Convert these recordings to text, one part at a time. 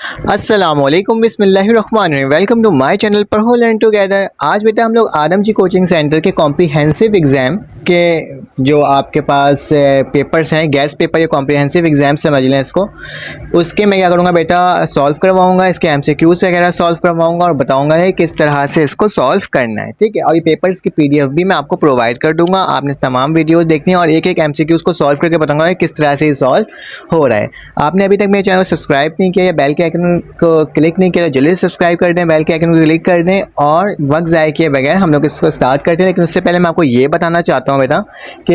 अस्सलामुअलैकुम बिस्मिल्लाहिर्रहमानिर्रहीम। Welcome to my channel पढ़ो लर्न टुगेदर। आज बेटा हम लोग आदम जी कोचिंग सेंटर के कॉम्प्रिहेंसिव एग्ज़ाम के जो आपके पास पेपर्स हैं, गैस पेपर या कॉम्प्रिहेंसिव एग्ज़ाम समझ लें इसको, उसके मैं क्या करूँगा बेटा, सॉल्व करवाऊँगा, इसके एमसीक्यूज़ वगैरह सॉल्व करवाऊँगा और बताऊँगा है किस तरह से इसको सॉल्व करना है, ठीक है। और ये पेपर्स की पीडीएफ भी मैं आपको प्रोवाइड कर दूँगा, आपने तमाम वीडियोज़ देखनी है और एक एक एमसीक्यूज़ को सॉल्व करके बताऊँगा किस तरह से ये सॉल्व हो रहा है। आपने अभी तक मेरे चैनल को सब्सक्राइब नहीं किया या बेल के आइकन को क्लिक नहीं किया, जल्दी सब्सक्राइब कर दें, बेल के आइकन को क्लिक कर दें और वक्त ज़ाय किए बगैर हम लोग इसको स्टार्ट करते हैं। लेकिन उससे पहले मैं आपको ये बताना चाहता हूँ बेटा कि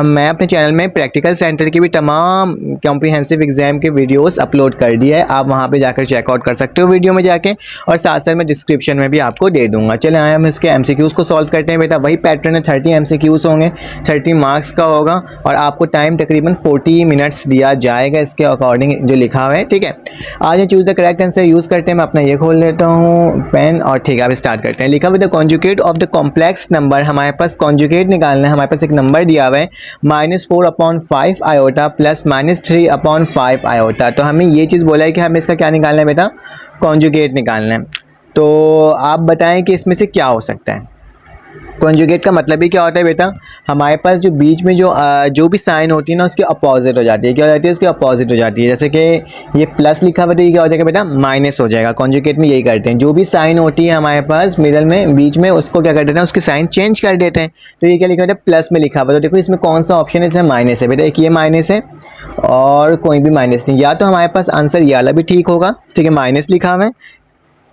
मैं अपने चैनल में प्रैक्टिकल सेंटर की भी तमाम कॉम्प्रिहेंसिव एग्जाम के वीडियोस अपलोड कर दिए है, आप वहाँ पे जाकर चेकआउट कर सकते हो वीडियो में जाके, और साथ साथ मैं डिस्क्रिप्शन में भी आपको दे दूंगा। चले आए हम इसके एमसीक्यूज़ को सॉल्व करते हैं बेटा। वही पैटर्न है, 30 एमसीक्यूज़ होंगे, 30 मार्क्स का होगा और आपको टाइम तकरीबन 40 मिनट्स दिया जाएगा इसके अकॉर्डिंग जो लिखा हुआ है, ठीक है। आज choose the correct answer use करते हैं। मैं अपना ये खोल लेता हूँ पेन और ठीक है, अब स्टार्ट करते हैं। लिखा हुआ the conjugate of the complex number, हमारे पास कॉन्जुगेट निकालना है। हमारे पास एक नंबर दिया हुआ है -4/5 आयोटा प्लस -3/5 आयोटा। तो हमें ये चीज़ बोला है कि हमें इसका क्या निकालना है बेटा, कॉन्जुगेट निकालना है। तो आप बताएं कि इसमें से क्या हो सकता है। कॉन्जुगेट का मतलब ही क्या होता है बेटा, हमारे पास जो बीच में जो भी साइन होती है ना उसकी अपोजिट हो जाती है। क्या हो जाती है, उसकी अपोजिट हो जाती है। जैसे कि ये प्लस लिखा हुआ तो ये क्या हो जाएगा बेटा, माइनस हो जाएगा। कॉन्जुगेट में यही करते हैं, जो भी साइन होती है हमारे पास मिडल में बीच में, उसको क्या कर देते हैं, उसकी साइन चेंज कर देते हैं। तो ये क्या लिखा हुआ है, प्लस में लिखा हुआ। तो देखो इसमें कौन सा ऑप्शन है, इसमें माइनस है बेटा, एक ये माइनस है और कोई भी माइनस नहीं। या तो हमारे पास आंसर ये वाला भी ठीक होगा, ठीक है, माइनस लिखा हुआ है,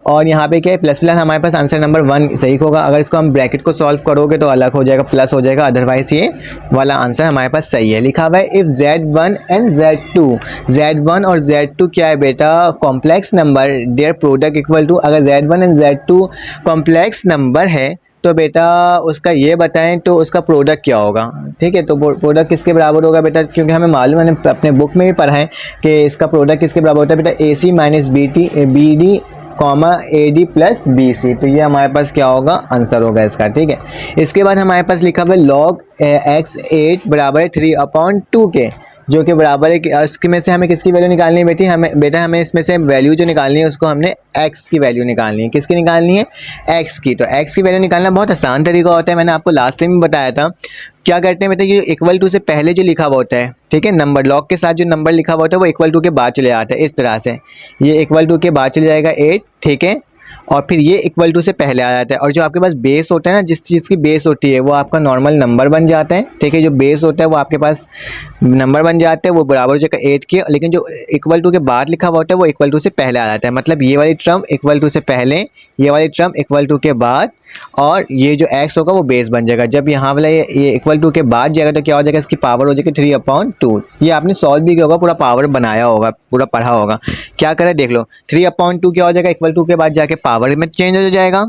और यहाँ पे क्या है प्लस प्लस, हमारे पास आंसर नंबर 1 सही होगा। अगर इसको हम ब्रैकेट को सॉल्व करोगे तो अलग हो जाएगा, प्लस हो जाएगा, अदरवाइज ये वाला आंसर हमारे पास सही है। लिखा हुआ है if Z1 and Z2, Z1 और Z2 क्या है बेटा, complex number, their product equal to. अगर Z1 and Z2 complex number है तो बेटा उसका ये बताएं तो उसका प्रोडक्ट क्या होगा, ठीक है। तो प्रोडक्ट किसके बराबर होगा बेटा, क्योंकि हमें मालूम है, अपने बुक में भी पढ़ा है कि इसका प्रोडक्ट किसके बराबर होता है बेटा, AC minus BD comma AD plus BC। तो ये हमारे पास क्या होगा, आंसर होगा इसका, ठीक है। इसके बाद हमारे पास लिखा हुआ है log x8 बराबर है 3/2 के, जो कि बराबर है कि इसके में से हमें किसकी वैल्यू निकालनी है हमें इसमें से वैल्यू जो निकालनी है उसको हमने x की वैल्यू निकालनी है। किसकी निकालनी है, x की। तो x की वैल्यू निकालना बहुत आसान तरीका होता है, मैंने आपको लास्ट टाइम भी बताया था। क्या करते हैं बेटा, ये इक्वल टू से पहले जो लिखा हुआ होता है, ठीक है, नंबर लॉग के साथ जो नंबर लिखा हुआ होता है वो इक्वल टू के बाद चले आता है। इस तरह से ये इक्वल टू के बाद चले जाएगा 8, ठीक है, और फिर ये इक्वल टू से पहले आ जाता है। और जो आपके पास बेस होता है ना, जिस चीज़ की बेस होती है वो आपका नॉर्मल नंबर बन जाता है, ठीक है। जो बेस होता है वो आपके पास नंबर बन जाता है, वो बराबर हो जाएगा 8 के। लेकिन जो इक्वल टू के बाद लिखा हुआ होता है वो इक्वल टू से पहले आ जाता है। मतलब ये वाली टर्म इक्वल टू से पहले, ये वाली टर्म इक्वल टू के बाद, और ये जो x होगा वो बेस बन जाएगा। जब यहाँ वाला ये इक्वल टू के बाद जाएगा तो क्या हो जाएगा, इसकी पावर हो जाएगी 3/2। ये आपने सॉल्व भी किया होगा, पूरा पावर बनाया होगा, पूरा पढ़ा होगा। क्या करें देख लो, 3/2 क्या हो जाएगा, इक्वल टू के बाद जाके पावर में चेंज हो जाएगा।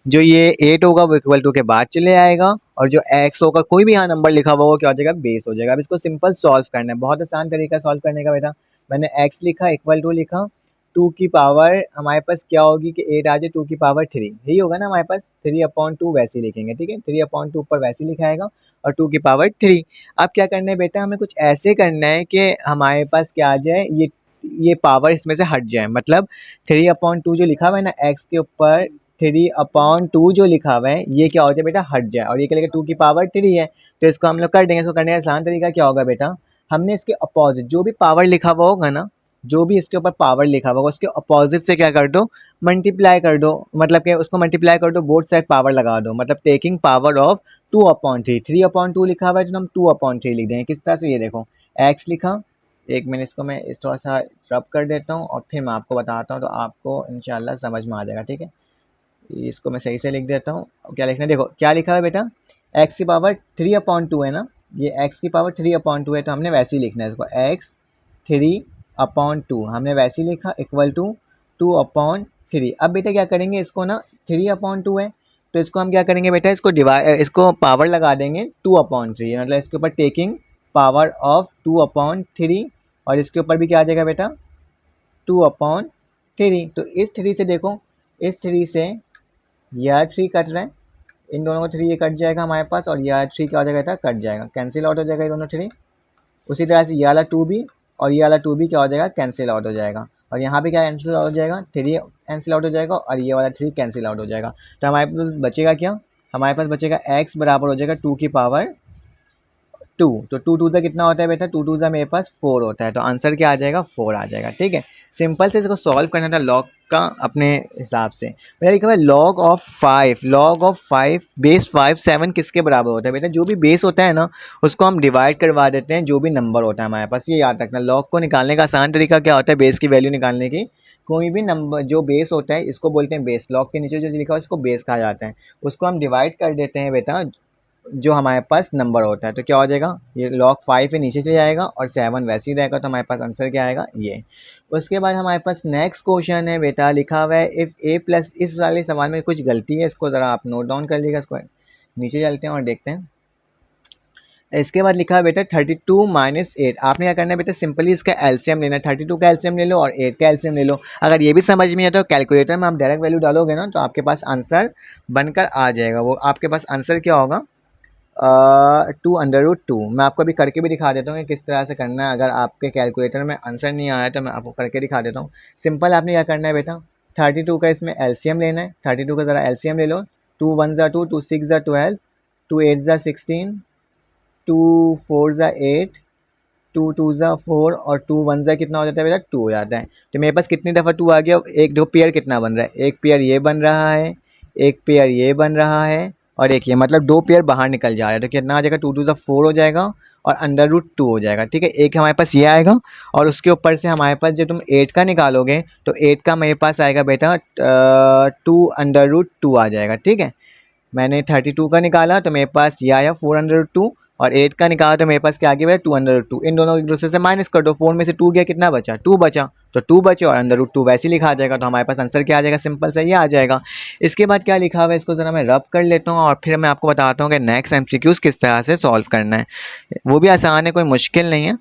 जो ये 8 होगा वो इक्वल टू के बाद चले आएगा, और जो x होगा कोई भी यहाँ नंबर लिखा हुआ वो क्या हो जाएगा, बेस हो जाएगा। अब इसको सिंपल सॉल्व करना है, बहुत आसान तरीका सॉल्व करने का बेटा। मैंने x लिखा, इक्वल टू लिखा, 2 की पावर हमारे पास क्या होगी कि 8 आ जाए, 2 की पावर 3, यही होगा ना हमारे पास। 3/2 वैसे ही लिखेंगे, ठीक है, 3/2 ऊपर वैसे ही लिखाएगा और 2 की पावर 3। अब क्या करना है बेटा, हमें कुछ ऐसे करना है कि हमारे पास क्या आ जाए, ये पावर इसमें से हट जाए। मतलब 3/2 जो लिखा हुआ है ना x के ऊपर, 3/2 जो लिखा हुआ है ये क्या हो जाए बेटा, हट जाए, और ये क्या लिखा 2 की पावर 3 है। तो इसको हम लोग कर देंगे। इसको करने का आसान तरीका क्या होगा बेटा, हमने इसके अपोजिट जो भी पावर लिखा हुआ होगा ना, जो भी इसके ऊपर पावर लिखा हुआ उसके अपोजिट से क्या कर दो, मल्टीप्लाई कर दो। मतलब कि उसको मल्टीप्लाई कर दो, बोथ साइड पावर लगा दो। मतलब टेकिंग पावर ऑफ 2/3, 3/2 लिखा हुआ है तो हम 2/3 लिख देंगे। किस तरह से, ये देखो x लिखा, एक मिनट इसको मैं इस थोड़ा सा रब कर देता हूँ और फिर मैं आपको बताता हूँ, तो आपको इंशाल्लाह समझ में आ जाएगा, ठीक है। इसको मैं सही से लिख देता हूँ। क्या लिखना है, देखो क्या लिखा है बेटा, x की पावर 3/2 है ना, ये x की पावर 3/2 है, तो हमने वैसे ही लिखना है इसको, x 3/2 हमने वैसे ही लिखा, इक्वल टू 2/3। अब बेटा क्या करेंगे, इसको ना 3/2 है तो इसको हम क्या करेंगे बेटा, इसको पावर लगा देंगे 2/3, मतलब इसके ऊपर टेकिंग पावर ऑफ 2/3, और इसके ऊपर भी क्या आ जाएगा बेटा, 2/3। तो इस 3 से देखो, इस 3 से यह 3 कट रहा है, इन दोनों को 3 ये कट जाएगा हमारे पास, और यह 3 क्या हो जाएगा बेटा, कट जाएगा, कैंसिल आउट हो जाएगा ये दोनों 3। उसी तरह से ये वाला 2 भी और ये वाला 2 भी क्या हो जाएगा, कैंसिल आउट हो जाएगा। और यहाँ पे क्या कैंसिल आउट हो जाएगा, 3 कैंसिल आउट हो जाएगा और ये वाला 3 कैंसिल आउट हो जाएगा। तो हमारे पास बचेगा क्या, हमारे पास बचेगा x बराबर हो जाएगा 2 की पावर 2। तो 2 2 कितना होता है बेटा, 2 2 मेरे पास 4 होता है। तो आंसर क्या आ जाएगा, 4 आ जाएगा। ठीक है, सिंपल से इसको सॉल्व करना था लॉग का अपने हिसाब से। मेरा लिखा हुआ है लॉग ऑफ 5 बेस 5 7 किसके बराबर होता है बेटा, जो भी बेस होता है ना उसको हम डिवाइड करवा देते हैं जो भी नंबर होता है हमारे पास। ये याद रखना, लॉग को निकालने का आसान तरीका क्या होता है, बेस की वैल्यू निकालने की। कोई भी नंबर जो बेस होता है इसको बोलते हैं बेस, लॉग के नीचे जो लिखा हुआ है इसको बेस कहा जाता है। उसको हम डिवाइड कर देते हैं बेटा जो हमारे पास नंबर होता है। तो क्या हो जाएगा, ये log 5 है नीचे चले जाएगा और 7 वैसे ही रहेगा। तो हमारे पास आंसर क्या आएगा, ये। उसके बाद हमारे पास नेक्स्ट क्वेश्चन है बेटा, लिखा हुआ है इफ़ a प्लस, इस वाले सवाल में कुछ गलती है, इसको ज़रा आप नोट डाउन कर लीजिएगा। इसको नीचे चलते हैं और देखते हैं। इसके बाद लिखा है बेटा 32 माइनस 8। आपने क्या करना है बेटा, सिंपली इसका एलसीएम लेना है। 32 का एलसीएम ले लो और 8 का एलसीएम ले लो। अगर ये भी समझ में आता है तो कैलकुलेटर में आप डायरेक्ट वैल्यू डालोगे ना तो आपके पास आंसर बनकर आ जाएगा। वो आपके पास आंसर क्या होगा, 2√2। मैं आपको अभी करके भी दिखा देता हूँ कि किस तरह से करना है। अगर आपके कैलकुलेटर में आंसर नहीं आया तो मैं आपको करके दिखा देता हूँ। सिंपल आपने क्या करना है बेटा, 32 का इसमें एलसीएम लेना है। 32 का ज़रा एलसीएम ले लो। 2 1 ज़ा 2, 2 6 ज़ा 12, 2 8 ज़ा 16, 2 4 ज़ा 8, 2 2 ज़ा 4 और 2 1 ज़ा कितना हो जाता है बेटा, 2 हो जाता है। तो मेरे पास कितनी दफ़ा 2 आ गया, एक दो पेयर कितना बन रहा है, एक पेयर ये बन रहा है, एक पेयर ये बन रहा है और एक ये, मतलब 2 पेयर बाहर निकल जा रहा है। तो कितना आ जाएगा, 2 2 ज़ा 4 हो जाएगा और √2 हो जाएगा। ठीक है, एक हमारे पास ये आएगा और उसके ऊपर से हमारे पास जब तुम 8 का निकालोगे तो 8 का मेरे पास आएगा बेटा 2√2 आ जाएगा। ठीक है, मैंने 32 का निकाला तो मेरे पास ये आया 4√2 और 8 का निकाला तो मेरे पास क्या आ गया, 2√2। इन दोनों एक दूसरे से माइनस कर दो, 4 में से 2 गया, कितना बचा, 2 बचा। तो 2 बचे और √2 वैसे ही लिखा आ जाएगा। तो हमारे पास आंसर क्या आ जाएगा, सिंपल सा ये आ जाएगा। इसके बाद क्या लिखा हुआ है, इसको ज़रा मैं रब कर लेता हूँ और फिर मैं आपको बताता हूँ कि नेक्स्ट MCQs किस तरह से सॉल्व करना है। वो भी आसान है, कोई मुश्किल नहीं है,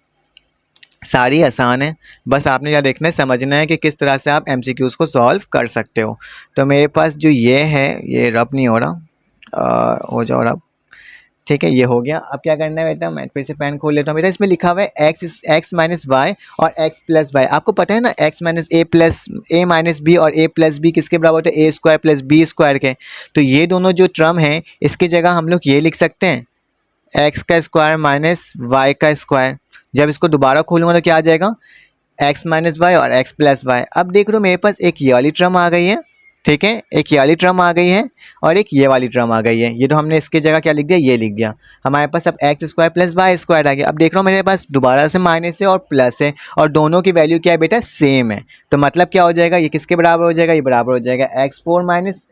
सारी आसान है। बस आपने क्या देखना है, समझना है कि किस तरह से आप MCQs को सॉल्व कर सकते हो। तो मेरे पास जो ये है, ये रब नहीं हो रहा, हो जाओ रब। ठीक है, ये हो गया। अब क्या करना है बेटा, मैं फिर से पेन खोल लेता हूँ बेटा। इसमें लिखा हुआ है x माइनस वाई और x प्लस वाई। आपको पता है ना, x minus a plus a minus b और a प्लस बी किसके बराबर होता है, a square plus b square के। तो ये दोनों जो टर्म हैं इसकी जगह हम लोग ये लिख सकते हैं, x का स्क्वायर माइनस वाई का स्क्वायर। जब इसको दोबारा खोलूँगा तो क्या आ जाएगा, x माइनस वाई और x प्लस वाई। अब देख लो मेरे पास एक ये वाली टर्म आ गई है, ठीक है, एक ये वाली टर्म आ गई है और एक ये वाली टर्म आ गई है। ये तो हमने इसकी जगह क्या लिख दिया, ये लिख दिया। हमारे पास अब X square plus Y square आ गया। अब देख रहा हूँ मेरे पास दोबारा से माइनस है और प्लस है और दोनों की वैल्यू क्या है बेटा, सेम है। तो मतलब क्या हो जाएगा, ये किसके बराबर हो जाएगा, ये बराबर हो जाएगा x4 माइनस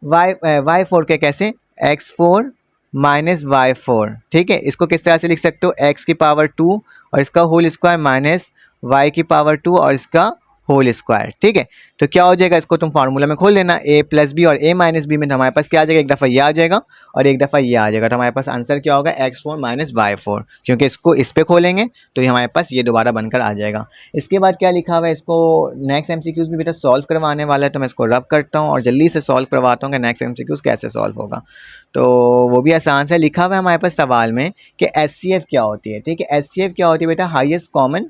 y4 के। कैसे, x4 माइनस y4। ठीक है, इसको किस तरह से लिख सकते हो, x की पावर 2 और इसका होल स्क्वायर माइनस y की पावर 2 और इसका होल स्क्वायर। ठीक है, तो क्या हो जाएगा, इसको तुम फार्मूला में खोल लेना, a प्लस बी और a माइनस बी में। तो हमारे पास क्या आ जाएगा, एक दफ़ा ये आ जाएगा और एक दफ़ा ये आ जाएगा। तो हमारे पास आंसर क्या होगा, x4 माइनस y4, क्योंकि इसको इस पे खोलेंगे तो ये हमारे पास ये दोबारा बनकर आ जाएगा। इसके बाद क्या लिखा हुआ है, इसको नेक्स्ट MCQs भी बेटा सॉल्व करवाने वाला है। तो मैं इसको रब करता हूँ और जल्दी से सॉल्व करवाता हूँ कि नेक्स्ट MCQs कैसे सॉल्व होगा। तो वो भी आसान से लिखा हुआ है हमारे पास सवाल में कि HCF क्या होती है। ठीक है, HCF क्या होती है बेटा, हाईएस्ट कॉमन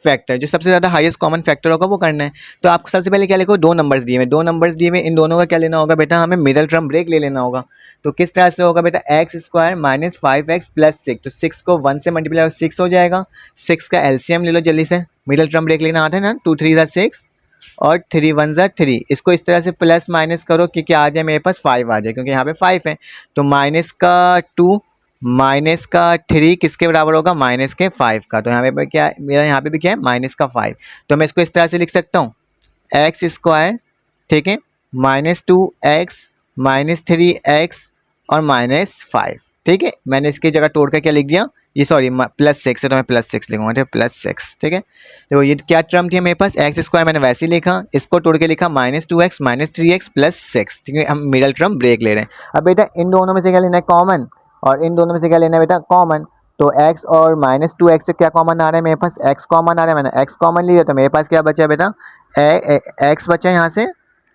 फैक्टर। जो सबसे ज़्यादा हाईएस्ट कॉमन फैक्टर होगा वो करना है। तो आपको सबसे पहले क्या लिखो, दो नंबर्स दिए हुए, दो नंबर्स दिए हुए, इन दोनों का क्या लेना होगा बेटा, हमें मिडल टर्म ब्रेक ले लेना होगा। तो किस तरह से होगा बेटा, x square minus 5x plus 6। तो 6 को 1 से मल्टीप्लाई 6 हो जाएगा। 6 का एलसीएम ले लो जल्दी से, मिडल टर्म ब्रेक लेना आता है ना, 2 3 ज़ा 6 और 3 1 ज़ा 3। इसको इस तरह से प्लस माइनस करो कि क्या आ जाए, मेरे पास 5 आ जाए, क्योंकि यहाँ पे 5 है। तो माइनस का 2 माइनस का 3 किसके बराबर होगा, माइनस के 5 का। तो यहाँ पे क्या, मेरा यहाँ पे भी क्या है, माइनस का 5। तो मैं इसको इस तरह से लिख सकता हूँ, एक्स स्क्वायर, ठीक है, माइनस 2x माइनस 3x और माइनस 5। ठीक है, मैंने इसकी जगह तोड़ कर क्या लिख दिया, ये सॉरी प्लस 6 है तो मैं प्लस 6 लिखूँगा। ठीक है, प्लस 6। ठीक है, तो ये क्या टर्म थी मेरे पास, एक्स स्क्वायर मैंने वैसे ही लिखा, इसको तोड़ के लिखा minus 2x minus 3x plus 6। ठीक है, हम मिडल टर्म ब्रेक ले रहे हैं। अब बेटा इन दोनों में से क्या लेना है, कॉमन, और इन दोनों में से क्या लेना है बेटा, कॉमन। तो x और माइनस 2x से क्या कॉमन आ रहा है, मेरे पास x कॉमन आ रहा है। मैंने x कॉमन लिया तो मेरे पास क्या बचा बेटा, x बचा यहाँ से,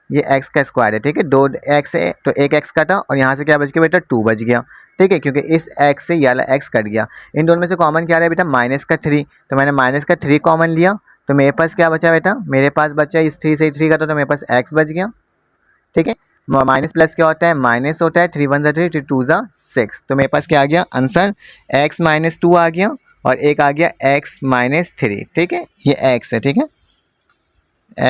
ये x का स्क्वायर है। ठीक है, 2x है तो एक x का था और यहाँ से क्या बच गया बेटा, 2 बच गया। ठीक है, क्योंकि इस x से ये वाला x कट गया। इन दोनों में से कॉमन क्या आ रहा है बेटा, माइनस का 3। तो मैंने माइनस का 3 कॉमन लिया तो मेरे पास क्या बचा बेटा, मेरे पास बचा इस 3 से 3 का तो मेरे पास x बच गया। ठीक है, माइनस प्लस क्या होता है, माइनस होता है, 3 1 3 3 2 6। तो मेरे पास क्या आ गया आंसर, x माइनस 2 आ गया और एक आ गया x माइनस 3। ठीक है, ये x है। ठीक है,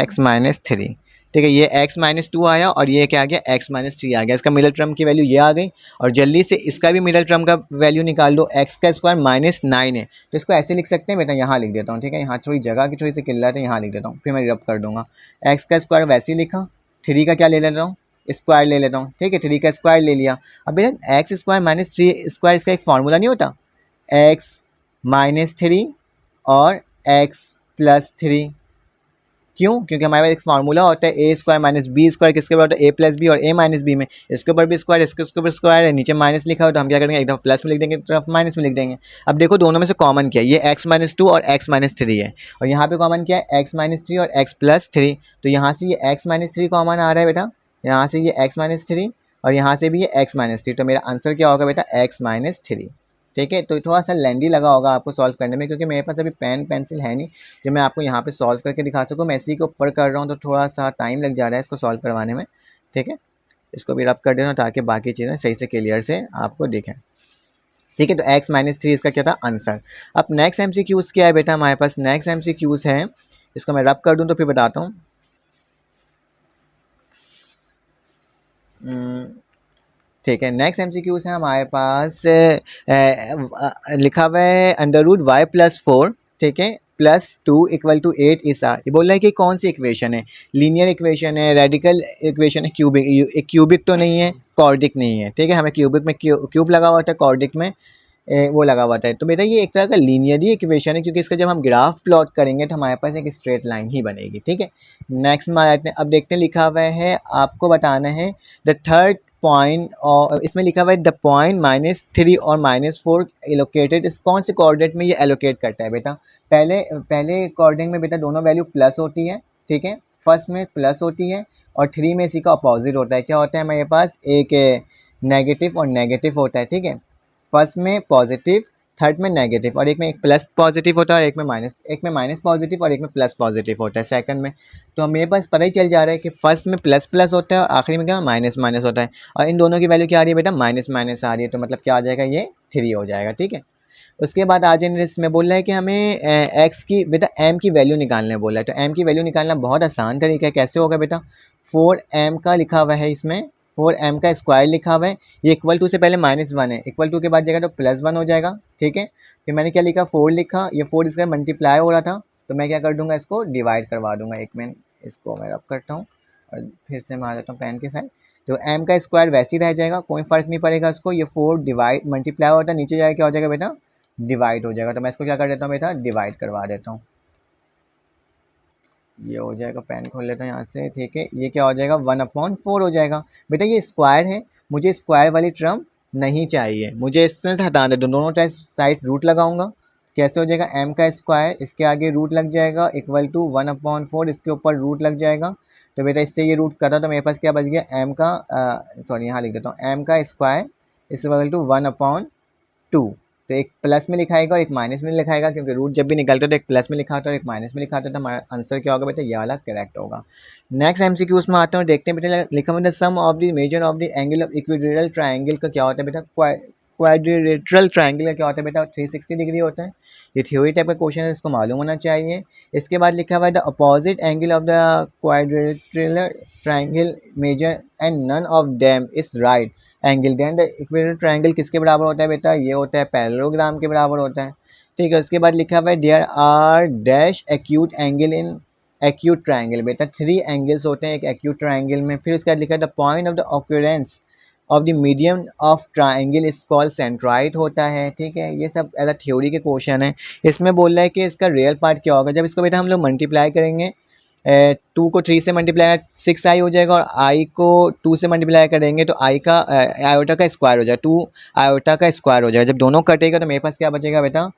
x माइनस 3। ठीक है, ये x माइनस 2 आया और ये क्या आ गया, x माइनस 3 आ गया। इसका मिडल टर्म की वैल्यू ये आ गई। और जल्दी से इसका भी मिडल टर्म का वैल्यू निकाल लो, x का स्क्वायर माइनस 9 है। तो इसको ऐसे लिख सकते हैं बेटा, यहाँ लिख देता हूँ। ठीक है, यहाँ थोड़ी जगह की थोड़ी सी किल्लत है, यहाँ लिख देता हूँ, फिर मैं रब कर दूंगा। x का स्क्वायर वैसे ही लिखा, 3 का क्या ले लेता हूँ, स्क्वायर ले लेता हूँ। ठीक है, 3 का स्क्वायर ले लिया। अब बेटा एक्स स्क्वायर माइनस 3 स्क्वायर, इसका एक फार्मूला नहीं होता, x माइनस 3 और x प्लस 3। क्यों? क्योंकि हमारे पास एक फार्मूला होता है ए स्क्वायर माइनस बी स्क्वायर, किसके बराबर होता है, ए प्लस बी और ए माइनस बी में। इसके ऊपर भी स्क्वायर, इसके ऊपर स्क्वायर है, नीचे माइनस लिखा हो तो हम क्या करेंगे, एक तरफ प्लस में लिख देंगे, एक तरफ माइनस में लिख देंगे। अब देखो दोनों में से कॉमन क्या है, ये एक्स माइनस 2 और एक्स माइनस 3 है, और यहाँ पे कॉमन क्या है, एक्स माइनस 3 और एक्स प्लस 3। तो यहाँ से ये एक्स माइनस 3 कॉमन आ रहा है बेटा, यहाँ से ये एक्स माइनस 3 और यहाँ से भी ये एक्स माइनस 3। तो मेरा आंसर क्या होगा बेटा, एक्स माइनस 3। ठीक है, तो थोड़ा सा लेंदी लगा होगा आपको सॉल्व करने में, क्योंकि मेरे पास अभी पेन पेंसिल है नहीं जो मैं आपको यहाँ पे सॉल्व करके दिखा सकूँ। मैं इसी के ऊपर कर रहा हूँ तो थोड़ा सा टाइम लग जा रहा है इसको सॉल्व करवाने में। ठीक है, इसको भी रब कर देना ताकि बाकी चीज़ें सही से क्लियर से आपको दिखें। ठीक है, तो x माइनस 3 इसका क्या था आंसर। अब नेक्स्ट MCQs क्या है बेटा हमारे पास, नेक्स्ट MCQs है, इसको मैं रब कर दूँ तो फिर बताता हूँ। ठीक है, नेक्स्ट MCQs है हमारे पास, लिखा हुआ है अंडर रूट वाई प्लस 4, ठीक है, प्लस 2 इक्वल टू 8 इस आर। ये बोल रहा है कि कौन सी इक्वेशन है, लीनियर इक्वेशन है, रेडिकल इक्वेशन है, क्यूबिक, क्यूबिक तो नहीं है, कॉर्डिक नहीं है। ठीक है, हमें क्यूबिक में क्यूब लगा हुआ था, कॉर्डिक में वो लगा हुआ था। तो बेटा ये एक तरह का लीनियरी इक्वेशन है, क्योंकि इसका जब हम ग्राफ प्लॉट करेंगे तो हमारे पास एक स्ट्रेट लाइन ही बनेगी। ठीक है, नेक्स्ट अब देखते हैं, लिखा हुआ है आपको बताना है द थर्ड पॉइंट, और इसमें लिखा हुआ है द पॉइंट -3 और -4 एलोकेटेड, इस कौन से कोऑर्डिनेट में ये एलोकेट करता है बेटा। पहले कोऑर्डिनेट में बेटा दोनों वैल्यू प्लस होती है। ठीक है, फर्स्ट में प्लस होती है और 3 में इसी का अपोजिट होता है। क्या होता है हमारे पास, एक नेगेटिव और नेगेटिव होता है। ठीक है, फर्स्ट में पॉजिटिव, थर्ड में नेगेटिव, और एक में एक प्लस पॉजिटिव होता है और एक में माइनस पॉजिटिव और एक में प्लस पॉजिटिव होता है सेकंड में। तो मेरे पास पता ही चल जा रहा है कि फर्स्ट में प्लस प्लस होता है और आखिरी में क्या माइनस माइनस होता है, और इन दोनों की वैल्यू क्या आ रही है बेटा, माइनस माइनस आ रही है। तो मतलब क्या आ जाएगा, ये 3 हो जाएगा। ठीक है, उसके बाद आज इसमें बोल रहा है कि हमें एक्स की बेटा एम की वैल्यू निकालने बोला है। तो एम की वैल्यू निकालना बहुत आसान तरीका है। कैसे होगा बेटा, 4m का लिखा हुआ है इसमें, 4m का स्क्वायर लिखा हुआ है, ये इक्वल टू से पहले -1 है, इक्वल टू के बाद जाएगा तो +1 हो जाएगा। ठीक है, फिर मैंने क्या लिखा, 4 लिखा, ये 4 इसका मल्टीप्लाई हो रहा था तो मैं क्या कर दूंगा, इसको डिवाइड करवा दूंगा। एक मिनट, इसको मैं रब करता हूँ और फिर से मैं आ जाता हूँ पेन के साथ। तो m का स्क्वायर वैसे ही रह जाएगा, कोई फ़र्क नहीं पड़ेगा इसको। ये 4 डिवाइड मल्टीप्लाई होता है, नीचे जाएगा क्या हो जाएगा बेटा, डिवाइड हो जाएगा। तो मैं इसको क्या कर देता हूँ बेटा, डिवाइड करवा देता हूँ। ये हो जाएगा, पेन खोल लेता हूँ यहाँ से। ठीक है, ये क्या हो जाएगा, 1/4 हो जाएगा। बेटा ये स्क्वायर है, मुझे स्क्वायर वाली टर्म नहीं चाहिए, मुझे इससे हटा दे, दोनों साइड रूट लगाऊंगा। कैसे हो जाएगा, m का स्क्वायर, इसके आगे रूट लग जाएगा, इक्वल टू 1/4, इसके ऊपर रूट लग जाएगा। तो बेटा इससे ये रूट करा तो मेरे पास क्या बच गया, m का सॉरी यहाँ लिख देता हूँ, m का स्क्वायर इस इक्वल टू 1/2। तो एक प्लस में लिखाएगा और एक माइनस में लिखाएगा, क्योंकि रूट जब भी निकलता है तो एक प्लस में लिखा होता है और एक माइनस में लिखा होता है। तो हमारा आंसर क्या होगा बेटा, ये वाला करेक्ट होगा। नेक्स्ट MCQs में आता हूँ, देखते हैं बेटा, लिखा हुआ है sum of the measure of the angle of equilateral triangle का क्या होता है बेटा, क्वाड्रिलेटरल ट्रायंगल का क्या होता है बेटा, 360 डिग्री होता है। ये थ्योरी टाइप का क्वेश्चन है, इसको मालूम होना चाहिए। इसके बाद लिखा हुआ है the opposite angle of the quadrilateral triangle major and none of them is right angle. Then the equilateral triangle किसके बराबर होता है बेटा, ये होता है पैरेललोग्राम के बराबर होता है। ठीक है, उसके बाद लिखा हुआ है there are dash acute angle in acute triangle. बेटा 3 एंगल्स होते हैं एक एक्यूट ट्रायंगल में। फिर उसके बाद लिखा है the point of the occurrence of the medium of triangle is called centroid होता है। ठीक है, ये सब ऐसा थ्योरी के क्वेश्चन है। इसमें बोल रहा है कि इसका रियल पार्ट क्या होगा। जब इसको बेटा हम लोग मल्टीप्लाई करेंगे, 2 को 3 से मल्टीप्लाई 6i हो जाएगा, और i को 2 से मल्टीप्लाई करेंगे तो i का आयोटा का स्क्वायर हो जाएगा, 2 आयोटा का स्क्वायर हो जाएगा। जब दोनों कटेगा तो मेरे पास क्या बचेगा बेटा,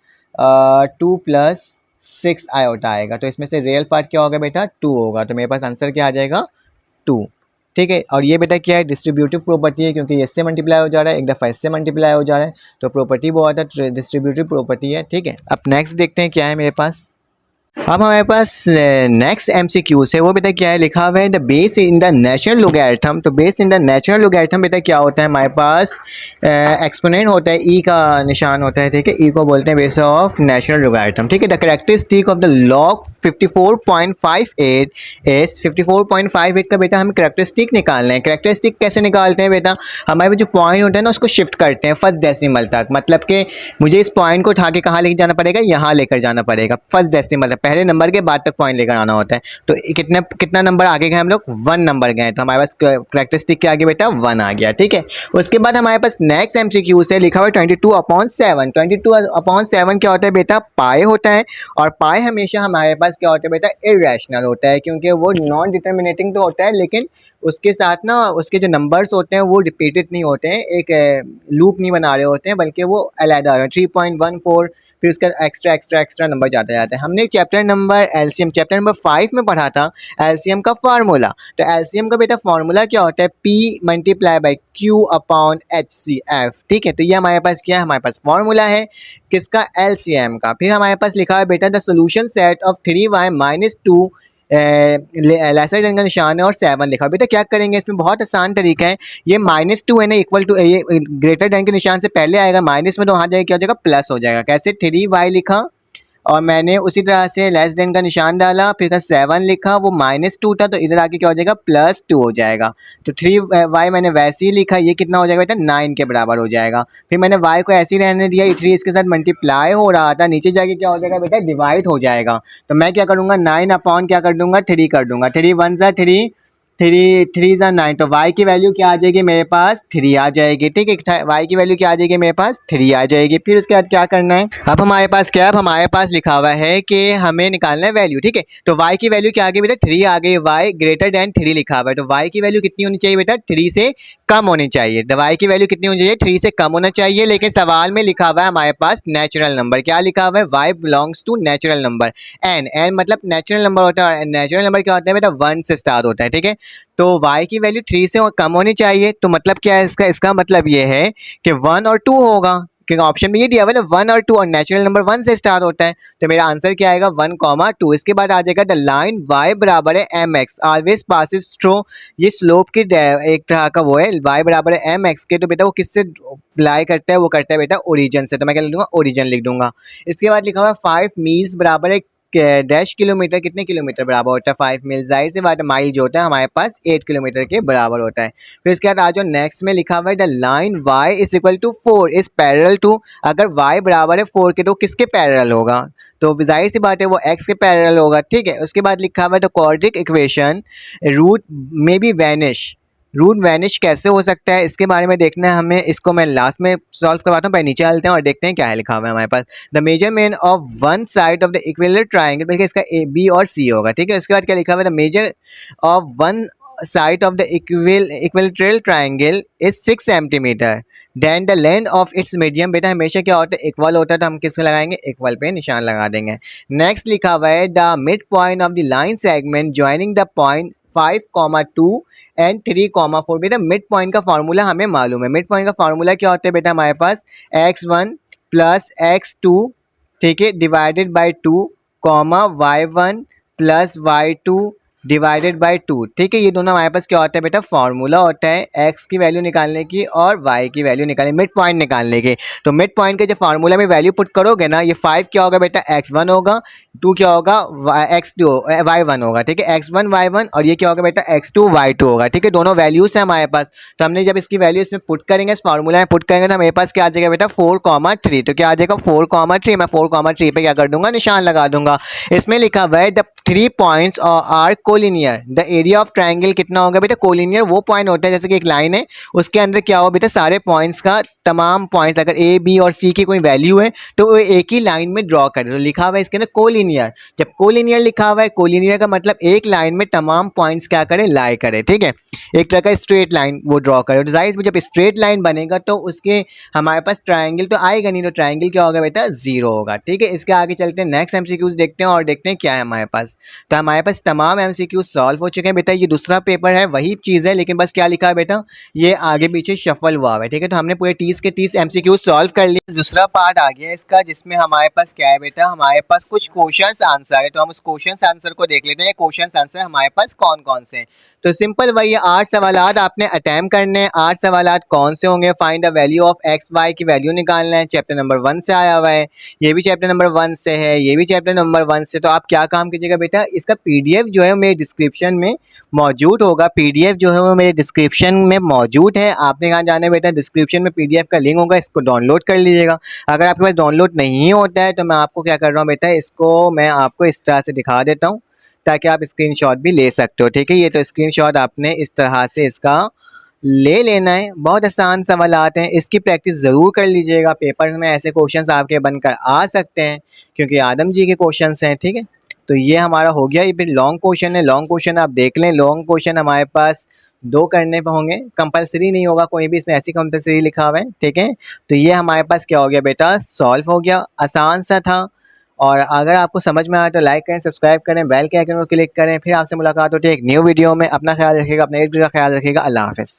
2 + 6 आयोटा आएगा। तो इसमें से रियल पार्ट क्या होगा बेटा, 2 होगा। तो मेरे पास आंसर क्या आ जाएगा, 2। ठीक है, और ये बेटा क्या है, डिस्ट्रीब्यूटिव प्रॉपर्टी है, क्योंकि इससे मल्टीप्लाई हो जा रहा है, एक दफ़ा इससे मल्टीप्लाई हो जा रहा है, तो प्रॉपर्टी बहुत है, डिस्ट्रीब्यूटिव प्रॉपर्टी है। ठीक है, अब नेक्स्ट देखते हैं क्या है मेरे पास। अब हमारे पास नेक्स्ट एमसीक्यू है, वो बेटा क्या है, लिखा हुआ है the base in the natural logarithm. तो base in the natural logarithm बेटा क्या होता है, हमारे पास एक्सपोनेंट होता है, ई का निशान होता है, ठीक है, ई को बोलते हैं बेस ऑफ नेचुरल लोगैरिथम, ठीक है। The characteristic of the log 54.58 is 54.58 का बेटा हमें कैरेक्टरिस्टिक निकालना है। कैरेक्टरिस्टिक कैसे निकालते हैं बेटा, हमारे पास जो पॉइंट होता है ना उसको शिफ्ट करते हैं फर्स्ट डेसिमल तक, मतलब कि मुझे इस पॉइंट को उठा के कहाँ लेकर जाना पड़ेगा, यहाँ लेकर जाना पड़ेगा फर्स्ट डेसिमल तक, पहले नंबर के बाद तक पॉइंट लेकर आना होता है। तो कितना कितना नंबर आगे गए हम लोग, 1 नंबर गए, तो हमारे पास कैरेक्टरिस्टिक के आगे बेटा 1 आ गया, ठीक है। उसके बाद हमारे पास नेक्स्ट एमसीक्यू से लिखा हुआ है 22/7। 22/7 क्या होता है बेटा, पाई होता है, और पाई हमेशा हमारे पास क्या होता है बेटा, इरेशनल होता है, क्योंकि वो नॉन डिटर्मिनेटिंग तो होता है, लेकिन उसके साथ ना उसके जो नंबर्स होते हैं वो रिपीटेड नहीं होते हैं, एक लूप नहीं बना रहे होते हैं, बल्कि वो अलग 3.14, फिर उसका एक्स्ट्रा एक्स्ट्रा एक्स्ट्रा नंबर जाता जाता है। हमने chapter number LCM chapter number 5 में पढ़ा था एलसीएम का फार्मूला। तो एलसीएम का बेटा फार्मूला क्या होता है, P × Q/HCF, ठीक है। तो ये हमारे पास क्या है, हमारे पास फार्मूला है किसका, एलसीएम का। फिर हमारे पास लिखा है बेटा the solution set of 3y - 2 lesser than का निशान है और 7 लिखा। बेटा क्या करेंगे, इसमें बहुत आसान तरीका है, ये -2 है ना, इक्वल टू ये ग्रेटर देन के निशान से पहले आएगा माइनस में, तो वहाँ जाएगा क्या हो जाएगा, प्लस हो जाएगा। कैसे, 3y लिखा और मैंने उसी तरह से लेस देन का निशान डाला, फिर 7 लिखा, वो -2 था, तो इधर आके क्या हो जाएगा, +2 हो जाएगा। तो 3y मैंने वैसे ही लिखा, ये कितना हो जाएगा बेटा, 9 के बराबर हो जाएगा। फिर मैंने y को ऐसे ही रहने दिया, 3 इसके साथ मल्टीप्लाई हो रहा था, नीचे जाके क्या हो जाएगा बेटा, डिवाइड हो जाएगा। तो मैं क्या करूँगा, 9 क्या कर दूंगा, 3 कर दूंगा, 3 1 सा 3, 3 सा 9, तो y की वैल्यू क्या आ जाएगी मेरे पास, 3 आ जाएगी, ठीक है। y की वैल्यू क्या आ जाएगी मेरे पास, 3 आ जाएगी। फिर उसके बाद क्या करना है, अब हमारे पास क्या है, अब हमारे पास लिखा हुआ है कि हमें निकालना है वैल्यू, ठीक है। तो y की वैल्यू क्या आ गई बेटा, 3 आ गई, y > 3 लिखा हुआ है, तो y की वैल्यू कितनी होनी चाहिए बेटा, 3 से कम होनी चाहिए। तो y की वैल्यू कितनी होनी चाहिए, 3 से कम होना चाहिए, लेकिन सवाल में लिखा हुआ है हमारे पास नेचुरल नंबर। क्या लिखा हुआ है, y belongs to natural number, n मतलब नेचुरल नंबर होता है, और नेचुरल नंबर क्या होता है बेटा, 1 से स्टार्ट होता है, ठीक है। तो y की वैल्यू 3 से कम होनी चाहिए, तो मतलब क्या है इसका मतलब ये है कि 1 और 2 होगा, क्योंकि ऑप्शन में ये दिया हुआ है ना 1 और 2, और नेचुरल नंबर 1 से स्टार्ट होता है, तो मेरा आंसर क्या आएगा, 1, 2। इसके बाद आ जाएगा द लाइन y बराबर है mx ऑलवेज पासिस थ्रू, ये स्लोप की एक तरह का वो है, y बराबर है mx के, तो बेटा वो किससे लाई करता है, वो करता है बेटा ओरिजिन से, तो मैं क्या लिख दूंगा, ओरिजिन लिख दूंगा। इसके बाद लिखा हुआ है 5 मील्स बराबर है डैश किलोमीटर, कितने किलोमीटर बराबर होता है, 5 मील, जाहिर सी बात है माइल जो होता है हमारे पास 8 किलोमीटर के बराबर होता है। फिर इसके बाद आ जाओ नेक्स्ट में लिखा हुआ है the line y = 4 is parallel to, अगर y बराबर है 4 के तो किसके पैरेलल होगा, तो जाहिर सी बात है वो x के पैरेलल होगा, ठीक है। उसके बाद लिखा हुआ है द क्वाड्रेटिक इक्वेशन रूट में बी वैनिश, रूट वैनिश कैसे हो सकता है, इसके बारे में देखना है हमें, इसको मैं लास्ट में सॉल्व करवाता हूँ, पहले नीचे चलते हैं और देखते हैं क्या है लिखा हुआ है हमारे पास। The measurement of one side of the equilateral triangle, बल्कि इसका ए बी और सी होगा, ठीक है। उसके बाद क्या लिखा हुआ है, the measure of one side of the equilateral triangle is 6 centimetre, then the length of its median, बेटा हमेशा क्या होता है, इक्वल होता है, तो हम किसको लगाएंगे, इक्वल पे निशान लगा देंगे। नेक्स्ट लिखा हुआ है the mid point of the line segment joining the point 5,2 and 3,4, बेटा मिड पॉइंट का फार्मूला हमें मालूम है। मिड पॉइंट का फार्मूला क्या होता है बेटा, हमारे पास x1 + x2, ठीक है, divided by 2, y1 + y2 divided by 2, ठीक है। ये दोनों हमारे पास क्या होता है बेटा, फार्मूला होता है x की वैल्यू निकालने की और y की वैल्यू निकालने, मिड पॉइंट निकालने की। तो मिड पॉइंट के जो फार्मूला में वैल्यू पुट करोगे ना, ये 5 क्या होगा बेटा, x1 होगा, 2 क्या होगा, x2 y1 होगा, ठीक है, x1 y1, और ये क्या होगा बेटा, x2 y2 होगा, ठीक है। दोनों वैल्यूज है हमारे पास, तो हमने जब इसकी वैल्यू इसमें पुट करेंगे, इस फार्मूला में पुट करेंगे, तो हमारे पास क्या आ जाएगा बेटा, 4,3, तो क्या आ जाएगा 4,3, मैं 4,3 पे क्या कर दूंगा, निशान लगा दूंगा। इसमें लिखा हुआ है the 3 points are collinear, the area of triangle कितना होगा बेटा, कोलिनियर वो पॉइंट होता है जैसे कि एक लाइन है, उसके अंदर क्या हो बेटा, सारे पॉइंट्स का तमाम पॉइंट्स अगर ए बी और सी की कोई वैल्यू है तो वो एक ही लाइन में ड्रॉ करें, तो लिखा हुआ है इसके अंदर कोलिनियर। जब कोलिनियर लिखा हुआ है, कोलिनियर का मतलब एक लाइन में तमाम पॉइंट्स क्या करें, लाई करें, ठीक है। एक तरह का स्ट्रेट लाइन वो ड्रॉ करें। तो जाहिर जब स्ट्रेट लाइन बनेगा तो उसके हमारे पास ट्रायंगल तो आएगा नहीं, तो ट्रायंगल क्या होगा बेटा, जीरो होगा। ठीक है, इसके आगे चलते हैं, नेक्स्ट एमसीक्यूज देखते हैं और देखते हैं क्या है हमारे पास। तो हमारे पास तमाम एमसीक्यूज सॉल्व हो चुके हैं बेटा। ये दूसरा पेपर है, वही चीज़ है, लेकिन बस क्या लिखा है बेटा, ये आगे पीछे शफल हुआ है। ठीक है, तो हमने पूरे 30 के 30 एमसीक्यूज सॉल्व कर लिए। दूसरा पार्ट आ गया इसका, जिसमें हमारे पास क्या है बेटा, हमारे पास कुछ क्वेश्चंस आंसर है। तो हम उस क्वेश्चंस आंसर को देख लेते हैं, क्वेश्चंस आंसर हमारे पास कौन कौन से हैं। तो सिंपल वही 8 सवालात आपने अटैम्प्ट करने हैं। 8 सवालात कौन से होंगे, find the value of x y की वैल्यू निकालना है। चैप्टर नंबर 1 से आया हुआ है, ये भी चैप्टर नंबर 1 से है, ये भी चैप्टर नंबर 1 से। तो आप क्या काम कीजिएगा बेटा, इसका पीडीएफ जो है मेरे डिस्क्रिप्शन में मौजूद होगा। पीडीएफ जो है वो मेरे डिस्क्रिप्शन में मौजूद है। आपने कहाँ जाना है बेटा, डिस्क्रिप्शन में पीडीएफ का लिंक होगा, इसको डाउनलोड कर लीजिएगा। अगर आपके पास डाउनलोड नहीं होता है तो मैं आपको क्या कर रहा हूँ बेटा, इसको मैं आपको इस तरह से दिखा देता हूँ ताकि आप स्क्रीनशॉट भी ले सकते हो। ठीक है, ये तो स्क्रीनशॉट आपने इस तरह से इसका ले लेना है। बहुत आसान सवालात हैं, इसकी प्रैक्टिस ज़रूर कर लीजिएगा। पेपर में ऐसे क्वेश्चंस आपके बनकर आ सकते हैं क्योंकि आदम जी के क्वेश्चंस हैं। ठीक है, तो ये हमारा हो गया। ये फिर लॉन्ग क्वेश्चन है, लॉन्ग क्वेश्चन आप देख लें। लॉन्ग क्वेश्चन हमारे पास 2 करने पे होंगे, कंपलसरी नहीं होगा कोई भी, इसमें ऐसी कंपलसरी लिखा हुआ है। ठीक है, तो ये हमारे पास क्या हो गया बेटा, सॉल्व हो गया, आसान सा था। और अगर आपको समझ में आया तो लाइक करें, सब्सक्राइब करें, बेल के आइकन को क्लिक करें। फिर आपसे मुलाकात होती है एक न्यू वीडियो में। अपना ख्याल रखिएगा, अपने एक दूसरे का ख्याल रखिएगा। अल्लाह हाफ़िज़।